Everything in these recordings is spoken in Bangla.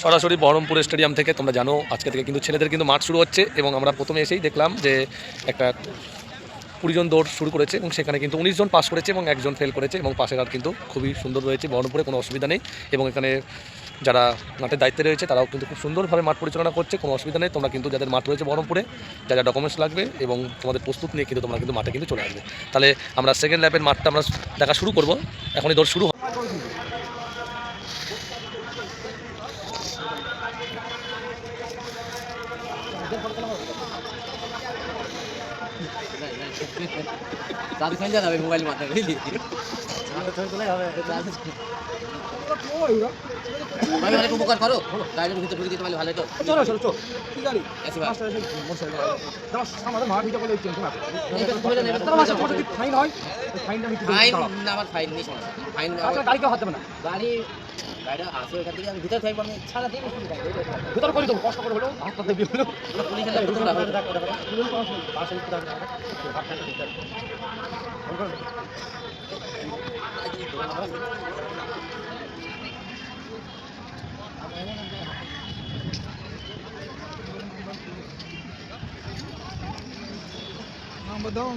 সরাসরি বহরমপুর স্টেডিয়াম থেকে। তোমরা জানো আজকে থেকে কিন্তু ছেলেদের কিন্তু মাঠ শুরু হচ্ছে এবং আমরা প্রথমে এসেই দেখলাম যে একটা 20 জন দৌড় শুরু করেছে এবং সেখানে কিন্তু 19 জন পাস করেছে এবং একজন ফেল করেছে এবং পাশের আর কিন্তু খুবই সুন্দর রয়েছে। বহরমপুরে কোনো অসুবিধা নেই এবং এখানে যারা মাঠের দায়িত্বে রয়েছে তারাও কিন্তু খুব সুন্দরভাবে মাঠ পরিচালনা করছে, কোনো অসুবিধা নেই। তোমরা কিন্তু যাদের মাঠ রয়েছে বহরমপুরে, যা যা ডকুমেন্টস লাগবে এবং তোমাদের প্রস্তুত নিয়ে কিন্তু তোমরা কিন্তু মাঠে কিন্তু চলে আসবে। তাহলে আমরা সেকেন্ড ল্যাপের মাঠটা আমরা দেখা শুরু করবো, এখনই দৌড় শুরু। দাদু খাই যাবে মোবাইল মাথায় বুঝলি আমি অনেক উপকার করো গাড়ির ভিতরে ঢুকে দিতে পারলে ভালো তো। চলো চলো চলো কি গাড়ি ফাইন হয় ফাইনটা আমি ফাইন না আমার ফাইন নেই সমস্যা ফাইন গাড়ি কেউ হাত দেবে না গাড়ি গাড়িটা আসে ওখান থেকে আমি ভিতরে থাকবো আমি ছাড়া দিই ভিতরে করে দেবো কষ্ট করে হলো হাত পাতে দিয়ে হলো পুলিশের নাম্বার দাও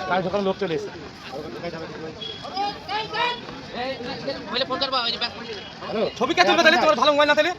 গাড়ি ঢোকানো লোক চলে এসেছে ফোন করবা ছবি কে তুলবে তাহলে? তোমার ভালো মোবাইল না তাহলে